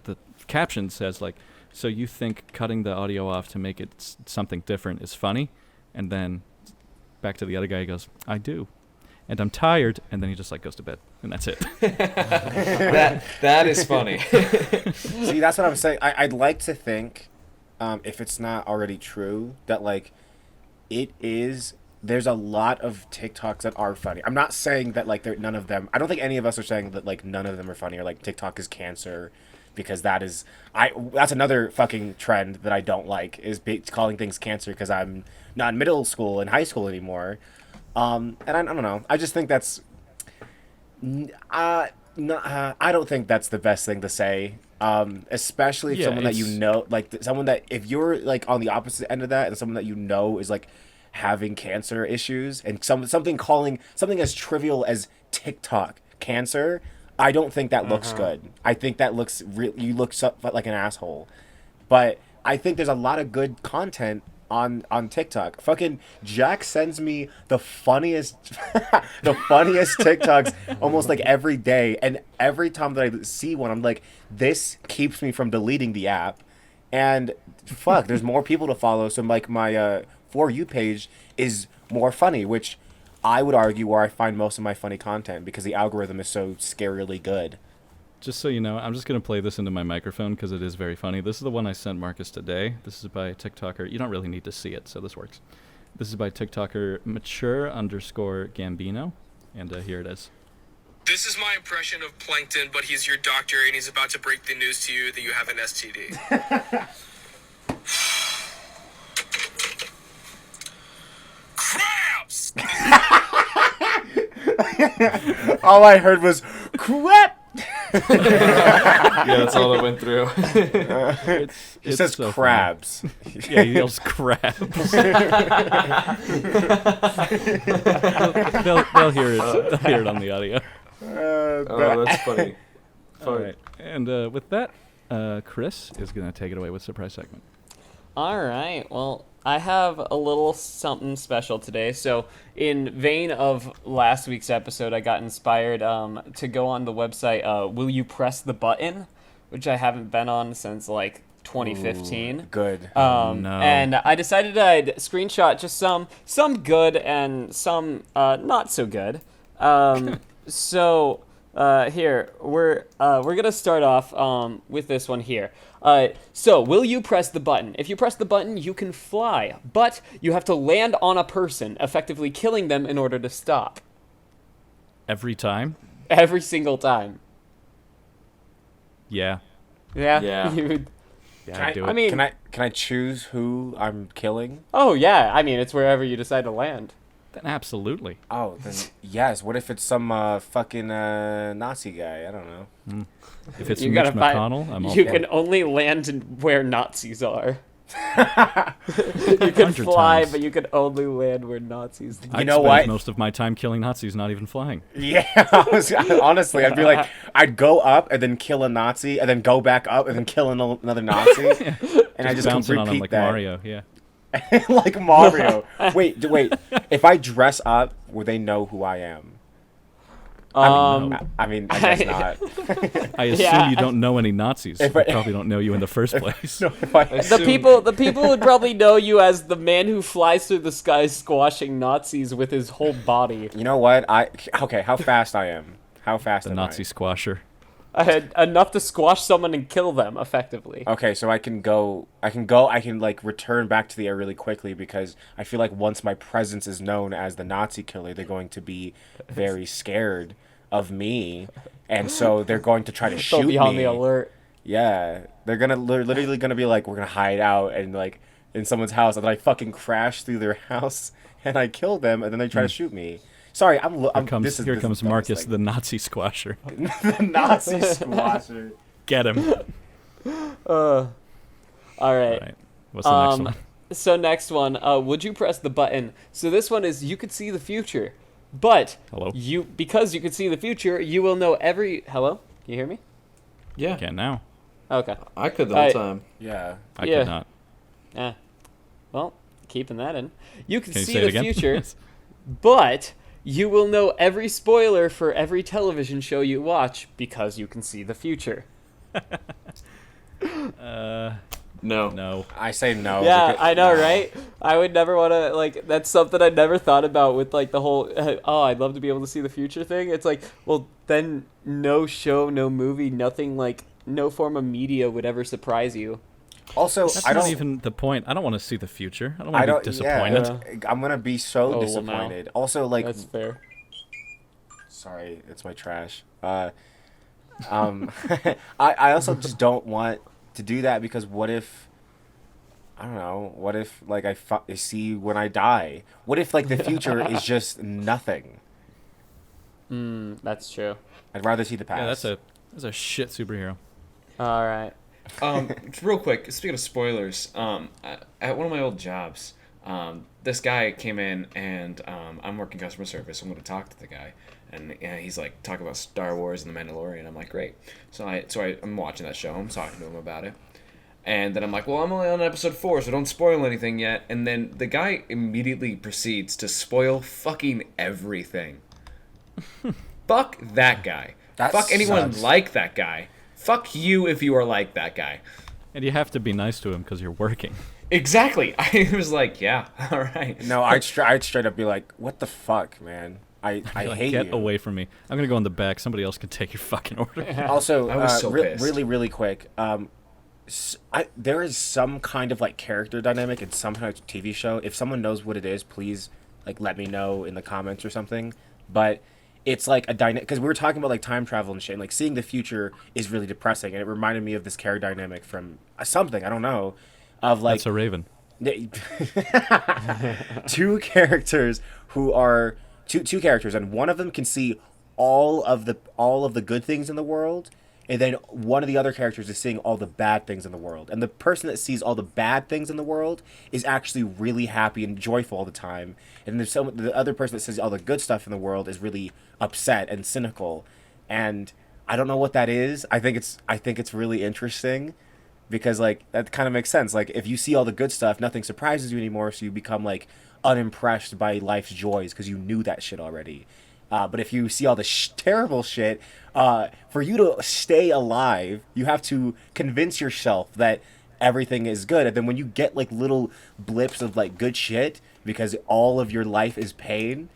caption says like, so you think cutting the audio off to make it something different is funny, and then back to the other guy, he goes, I do, and I'm tired, and then he just like goes to bed, and that's it. that is funny. See, that's what I'm saying. I'd like to think, if it's not already true, that like it is. There's a lot of TikToks that are funny. I'm not saying that like none of them. I don't think any of us are saying that like none of them are funny or like TikTok is cancer, because that's another fucking trend that I don't like, is calling things cancer because I'm not in middle school and high school anymore. And I don't know. I just think that's I don't think that's the best thing to say. Especially if someone that you know, like someone that, if you're like on the opposite end of that and someone that you know is like having cancer issues, and something as trivial as TikTok cancer, I don't think that looks good. I think that looks you look like an asshole. But I think there's a lot of good content on TikTok. Fucking Jack sends me the funniest TikToks almost like every day, and every time that I see one, I'm like, this keeps me from deleting the app. And fuck, there's more people to follow, so like my For You page is more funny, which I would argue where I find most of my funny content, because the algorithm is so scarily good. Just so you know, I'm just going to play this into my microphone because it is very funny. This is the one I sent Marcus today. This is by a TikToker. You don't really need to see it, so this works. This is by TikToker mature_Gambino, and here it is. This is my impression of Plankton, but he's your doctor, and he's about to break the news to you that you have an STD. Crabs! All I heard was crap. Yeah, that's all that went through. He says so crabs. Yeah, he yells crabs. they'll hear it. They'll hear it on the audio. Oh, that's funny. All right, and with that, Chris is going to take it away with surprise segment. All right. Well, I have a little something special today. So, in vein of last week's episode, I got inspired to go on the website Will You Press the Button, which I haven't been on since like 2015. Ooh, good. No. And I decided I'd screenshot just some good and some not so good. So here we're gonna start off with this one here. So will you press the button? If you press the button, you can fly, but you have to land on a person, effectively killing them in order to stop. Every time? Every single time. Yeah. Yeah. Yeah. You would, Yeah, do it. I mean, Can I choose who I'm killing? oh yeah. I mean, it's wherever you decide to land. Then absolutely. Oh, then yes. What if it's some fucking Nazi guy? I don't know. If it's You Mitch gotta find. McConnell, I'm all You for can it. only land where Nazis are. You can 100 fly, times. but you can only land where Nazis. I'd know spend what? most of my time killing Nazis, not even flying. Yeah, honestly, I'd be like, I'd go up and then kill a Nazi, and then go back up and then kill another Nazi, and I just can bouncing on them repeat like that. Mario, yeah. Like Mario. Wait. If I dress up, will they know who I am? no. I mean, I guess not. I assume Yeah. you don't know any Nazis. If They I- probably don't know you in the first place. No, if I, The people would probably know you as the man who flies through the sky squashing Nazis with his whole body. you know what? Okay. How fast I am? How fast The am Nazi I? squasher. I had enough to squash someone and kill them effectively. Okay, so I can like return back to the air really quickly, because I feel like once my presence is known as the Nazi killer, they're going to be very scared of me, and so they're going to try to shoot They'll be on me. the alert. Yeah, they're literally gonna be like, we're gonna hide out and like in someone's house, and then I fucking crash through their house and I kill them, and then they try to shoot me. Sorry, Here comes Marcus, the Nazi squasher. the Nazi squasher. Get him. All right. Right. What's the next one? So next one, would you press the button? So this one is you could see the future, but Hello? because you could see the future, you will know every. Hello, can you hear me? Yeah, Can now. Okay. I could the whole I- time. Yeah. I Yeah. could not. Well, keeping that in. You can Can you see say it the again? future, but you will know every spoiler for every television show you watch because you can see the future. No. No. I say no. Yeah, because- I know, no. right? I would never want to, like, that's something I never thought about with, like, the whole, oh, I'd love to be able to see the future thing. It's like, well, then no show, no movie, nothing, like, no form of media would ever surprise you. Also, That's I not don't even the point. I don't want to see the future. I don't I want to don't. be Yeah, disappointed. I'm gonna be so Oh, well, now. disappointed. Also, like, That's fair. sorry, it's my trash. I also just don't want to do that because what if I don't know. What if like I see when I die? What if like the future is just nothing? That's true. I'd rather see the past. Yeah, that's a shit superhero. All right. Real quick, speaking of spoilers, at one of my old jobs, this guy came in and I'm working customer service. I'm going to talk to the guy, and he's like talking about Star Wars and the Mandalorian. I'm like, great. So I'm watching that show. I'm talking to him about it, and then I'm like, well, I'm only on episode 4, so don't spoil anything yet. And then the guy immediately proceeds to spoil fucking everything. Fuck that guy. That Fuck anyone sucks. like that guy. Fuck you if you are like that guy. And you have to be nice to him because you're working. Exactly. I was like, yeah, all right. No, I'd straight up be like, "What the fuck, man? I Like, hate get you." away from me. I'm going to go in the back. Somebody else can take your fucking order. Also, I was so pissed. really quick. There is some kind of like character dynamic in some kind of TV show. If someone knows what it is, please like let me know in the comments or something. But it's like a dynamic because we were talking about like time travel and shit. And, like seeing the future is really depressing, and it reminded me of this character dynamic from something I don't know, of like That's a raven. two characters who are two characters, and one of them can see all of the good things in the world, and then one of the other characters is seeing all the bad things in the world. And the person that sees all the bad things in the world is actually really happy and joyful all the time. And there's the other person that sees all the good stuff in the world is really upset and cynical. And I don't know what that is. I think it's really interesting. Because like that kind of makes sense. Like if you see all the good stuff, nothing surprises you anymore, so you become like unimpressed by life's joys because you knew that shit already. But if you see all the terrible shit, for you to stay alive, you have to convince yourself that everything is good. And then when you get like little blips of like good shit, because all of your life is pain,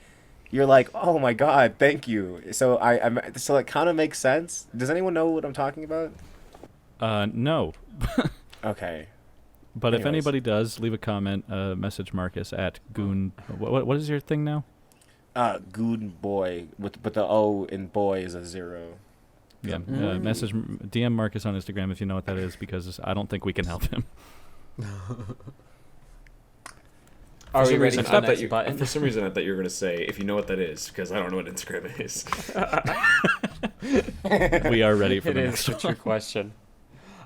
you're like, oh my god, thank you. So so it kind of makes sense. Does anyone know what I'm talking about? No. Okay. But if Anyways. anybody does, leave a comment, message Marcus at Goon. What is your thing now? Good boy, but the O in boy is a 0. Yeah, DM Marcus on Instagram if you know what that is, because I don't think we can help him. Are we some ready reason, for I the thought next button? For some reason, I thought you were going to say, if you know what that is, because I don't know what Instagram is. We are ready for It the is next a one. trick question.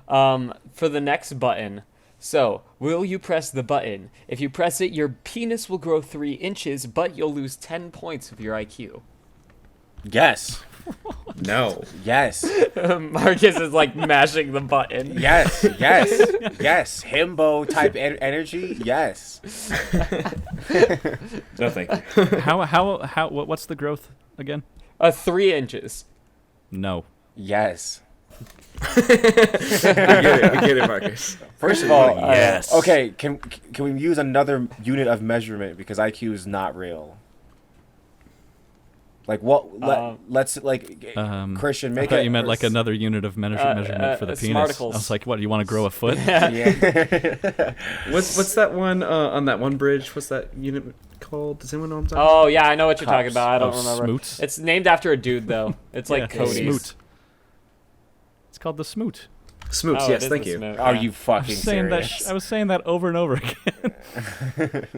For the next button, so will you press the button? If you press it, your penis will grow 3 inches, but you'll lose 10 points of your IQ. Yes. No. Yes. Marcus is like mashing the button. Yes. Yes. Yes. Himbo type energy. Yes. No, thank you. What's the growth again? 3 inches. No. Yes. We get it, Marcus. First of all, Yes. Okay, can we use another unit of measurement because IQ is not real? Like what? Let's like Christian I make thought it. you meant like another unit of measurement for the penis. smarticles. I was like, what? You want to grow a foot? Yeah. What's that one on that one bridge? What's that unit called? Does anyone know what I'm talking Oh yeah, I know what you're talking Cups. about. I don't Oh, remember. smoots? It's named after a dude though. It's like Yeah, Cody's. Smoot. It's called the Smoot. Smoops, Oh, yes, it is thank the you. smoke, Are yeah. you fucking saying that serious? I was saying that over and over again. The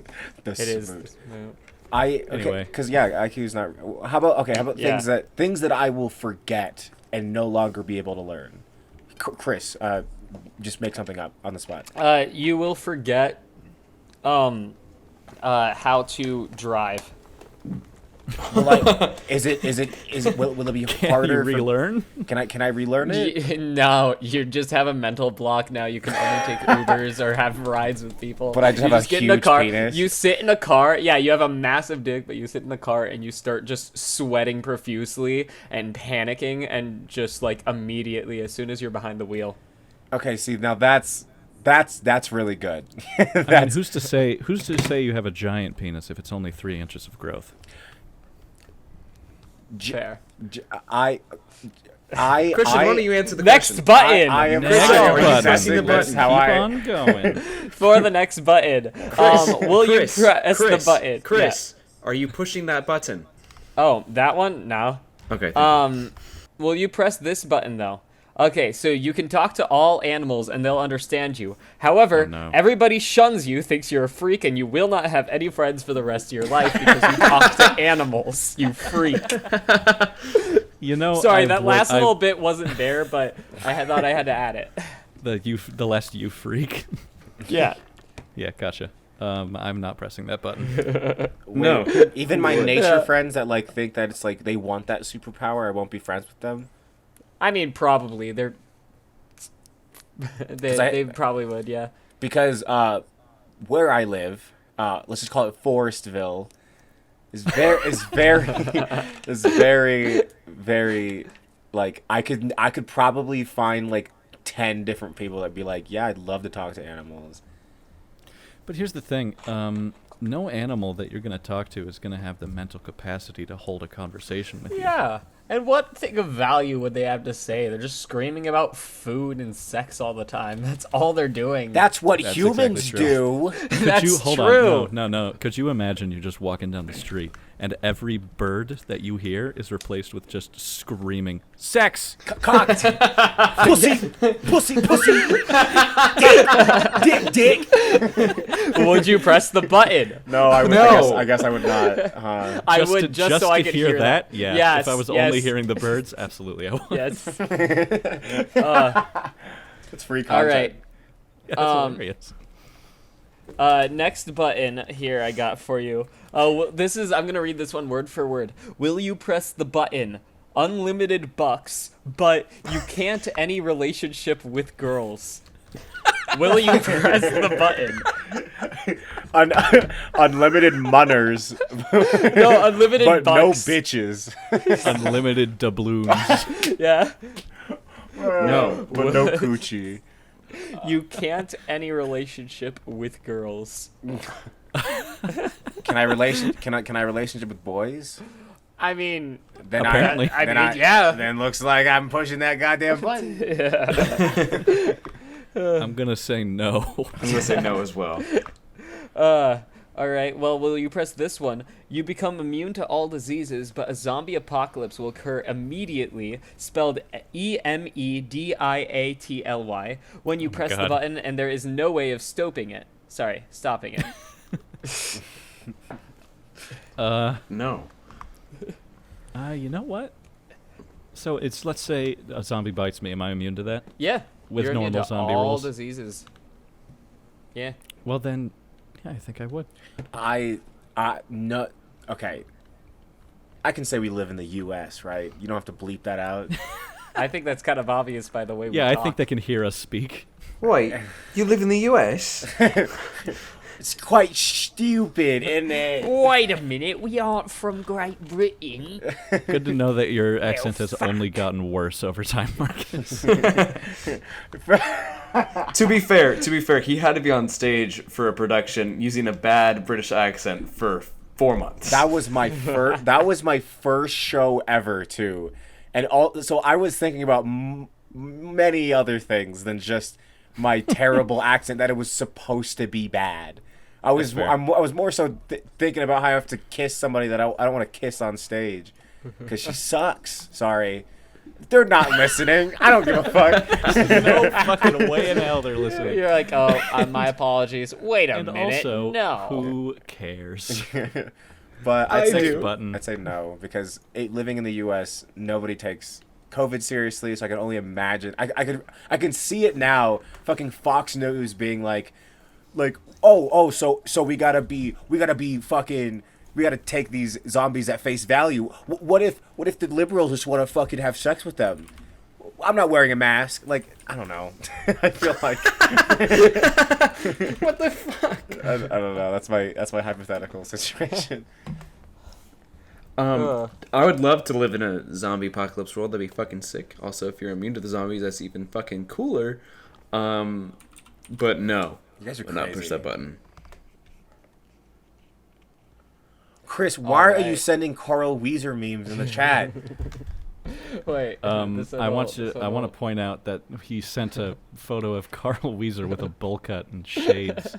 It is the smooth. smoke. Anyway. Because IQ's not. How about Yeah. things that I will forget and no longer be able to learn? Chris, just make something up on the spot. You will forget how to drive. Is it will it be Can you harder? relearn? Can I relearn it? No, you just have a mental block now. You can only take Ubers or have rides with people. But I just You have a get in a huge car. penis. You sit in a car. Yeah, you have a massive dick, but you sit in the car and you start just sweating profusely and panicking, and just like immediately as soon as you're behind the wheel. Okay, see now that's really good. I mean, who's to say you have a giant penis if it's only 3 inches of growth? Fair. I Christian, why don't you answer the Next question? button. I am Next sorry, button. I'm Pressing the sending this button. how Keep I on going. For the next button. Will you press the button? Chris, are you pushing that button? Yeah. Oh, that one? No. Okay. Thank Will you press this button though? Okay, so you can talk to all animals and they'll understand you. However, Oh, no. everybody shuns you, thinks you're a freak, and you will not have any friends for the rest of your life because you talk to animals, you freak. You know, Sorry, I've that wor- last I've- little bit wasn't there, but thought I had to add it. the last you freak. Yeah. Yeah, gotcha. I'm not pressing that button. No. Even my nature friends that like think that it's like they want that superpower, I won't be friends with them. I mean, probably. They probably would, yeah. Because where I live, let's just call it Forestville, is very like I could probably find like 10 different people that'd be like, yeah, I'd love to talk to animals. But here's the thing. No animal that you're going to talk to is going to have the mental capacity to hold a conversation with you. Yeah. And what thing of value would they have to say? They're just screaming about food and sex all the time. That's all they're doing. That's what That's humans exactly do. Could you That's hold true. on? No. Could you imagine you're just walking down the street and every bird that you hear is replaced with just screaming sex? Cocked. Pussy. Pussy. Dick. Would you press the button? No, I would. No. I guess I would not. I Just would to, just so I to could hear that. Yeah. Yes, If I was yes, only hearing the birds, absolutely I would. Yes. It's free content. All right. Yeah, that's hilarious. Next button here I got for you. This is I'm gonna read this one word for word. Will you press the button? Unlimited bucks, but you can't any relationship with girls. Will you press the button? Unlimited munners, No, unlimited but no bucks. bitches. Unlimited doubloons. Yeah. No. But no coochie. You can't any relationship with girls. Can I relationship with boys? I mean, Then Apparently. I then mean, yeah. Then looks like I'm pushing that goddamn button. I'm going to say no. I'm gonna say no as well. All right. Well, will you press this one? You become immune to all diseases, but a zombie apocalypse will occur immediately, spelled Emediatly, when you press the God. button, and there is no way of stopping it. No. You know what? So it's, let's say a zombie bites me. Am I immune to that? Yeah. With you're immune normal to zombie all rules? diseases. Yeah. Well, then, yeah, I think I would. No. Okay. I can say we live in the U.S., right? You don't have to bleep that out. I think that's kind of obvious by the way we Yeah, I talk. think they can hear us speak. Wait, you live in the US? It's quite stupid, isn't it? Wait a minute, we aren't from Great Britain. Good to know that your accent has only gotten worse over time, Marcus. To be fair, he had to be on stage for a production using a bad British accent for 4 months. That was my first. That was my first show ever, too, and so I was thinking about many other things than just my terrible accent. That it was supposed to be bad. I was more so thinking about how I have to kiss somebody that I don't want to kiss on stage because she sucks. Sorry. They're not listening. I don't give a fuck. No fucking way in hell they're listening. You're like, oh, my apologies. Wait a And minute. also, no. who cares? But I I'd say do. Button. I'd say no, because living in the U.S., nobody takes COVID seriously. So I can only imagine. I can see it now. Fucking Fox News being like, so we gotta be fucking. We gotta take these zombies at face value. What if the liberals just want to fucking have sex with them? I'm not wearing a mask. Like, I don't know. I feel like What the fuck? I don't know. That's my hypothetical situation. Ugh. I would love to live in a zombie apocalypse world. That'd be fucking sick. Also, if you're immune to the zombies, that's even fucking cooler. But no, You guys are would not push crazy. that button. Chris, why are you Alright. sending Carl Weezer memes in the chat? Wait. I want to point out that he sent a photo of Carl Weezer with a bowl cut and shades,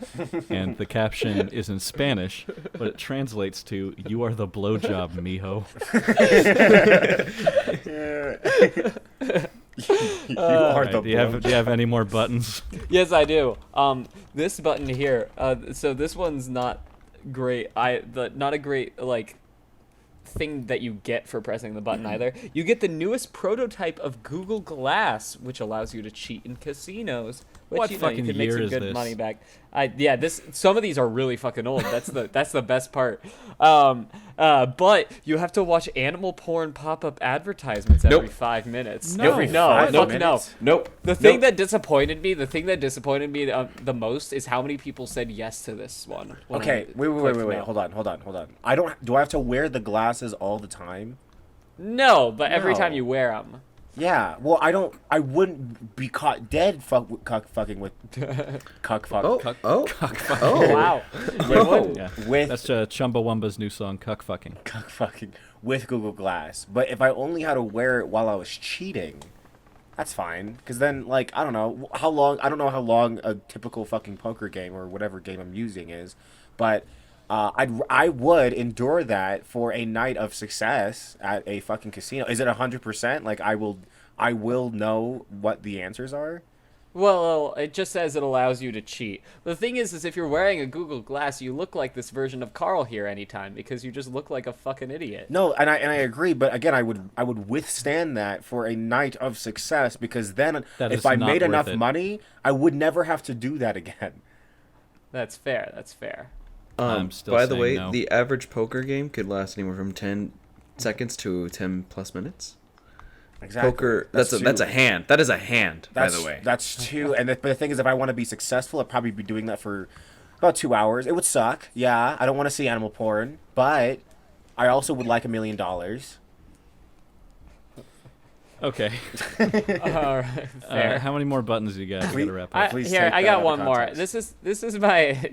and the caption is in Spanish, but it translates to "You are the blowjob, mijo." You All are right, the do you have any more buttons? Yes, I do. This button here. So this one's not great. Not a great like thing that you get for pressing the button either. You get the newest prototype of Google Glass, which allows you to cheat in casinos. Which, What you fucking can make year some is good this? money back. Some of these are really fucking old. That's the best part. But you have to watch animal porn pop-up advertisements every Nope. 5 minutes. No. Every no, 5 fuck minutes? no. Nope. The thing Nope. that disappointed me, the most is how many people said yes to this one. when I Okay, wait, clicked no. hold on. Do I have to wear the glasses all the time? No, but every No. time you wear them. Yeah. Well, I wouldn't be caught dead fucking with cuck fuck. Oh. Oh. Oh. Wow. with, Yeah. with That's Chumbawamba's new song, "Cuck Fucking." cuck fucking with Google Glass. But if I only had to wear it while I was cheating, that's fine. Because then, like, I don't know how long. I don't know how long a typical fucking poker game or whatever game I'm using is, but I would endure that for a night of success at a fucking casino. Is it 100%? Like, I will know what the answers are. Well, it just says it allows you to cheat. The thing is if you're wearing a Google Glass, you look like this version of Carl here anytime because you just look like a fucking idiot. No, and I agree, but again, I would withstand that for a night of success, because then That if is I not made worth enough it. money, I would never have to do that again. That's fair. That's fair. I'm still By the saying way, no. the average poker game could last anywhere from 10 seconds to 10 plus minutes. Exactly. Poker. That's a two. hand. That is a hand. That's, by the way. that's two. And but the thing is, if I want to be successful, I'd probably be doing that for about 2 hours. It would suck. Yeah, I don't want to see animal porn, but I also would like $1 million. Okay. All right. Fair. How many more buttons do you got? We gotta wrap I, up. Please here, take I that out got of one more. context. This is my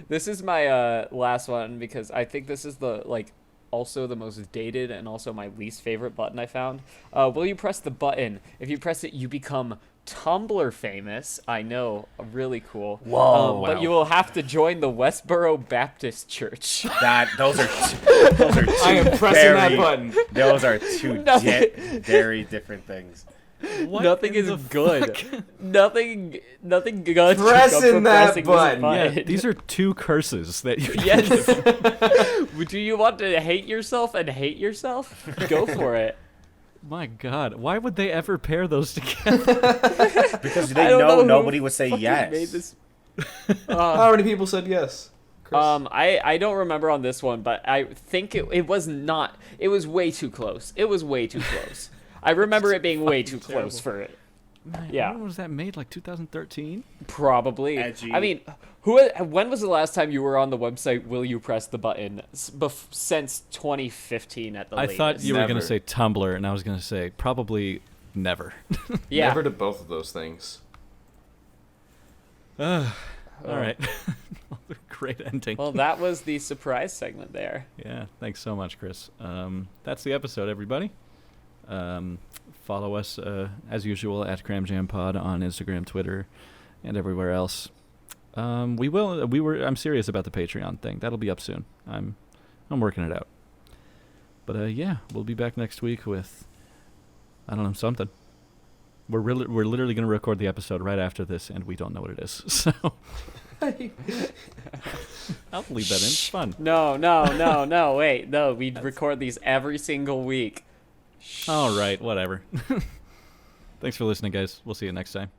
this is my last one because I think this is the also the most dated and also my least favorite button I found. Will you press the button? If you press it, you become Tumblr famous. I know, really cool. Whoa. But Wow. you will have to join the Westboro Baptist Church. Those are two I am pressing that button. Those are two Nothing. very different things. What Nothing in is the good. fuck? Nothing good. should Pressing come from that pressing this button. Yeah, these are two curses that you. Yes. Do you want to hate yourself and hate yourself? Go for it. My God, why would they ever pair those together? Because I they don't know who nobody would say fucking yes. Made this. How many people said yes? Chris? I don't remember on this one, but I think it was not. It was way too close. It was way too close. I remember it being way too close for it. Yeah. When was that made? Like 2013? Probably. Edgy. I mean, when was the last time you were on the website? Will you press the button? Since 2015 at the I latest. thought you were gonna Never. say Tumblr, and I was gonna say probably never. Yeah. Never to both of those things. All right. Great ending. Well, that was the surprise segment there. Yeah, thanks so much, Chris. That's the episode, everybody. Follow us as usual at CramJamPod on Instagram, Twitter, and everywhere else. I'm serious about the Patreon thing. That'll be up soon. I'm working it out. But yeah, we'll be back next week with I don't know, something. We're literally going to record the episode right after this, and we don't know what it is. So I'll leave that in. It's fun. No, wait. No, we record these every single week. All right, whatever. Thanks for listening, guys. We'll see you next time.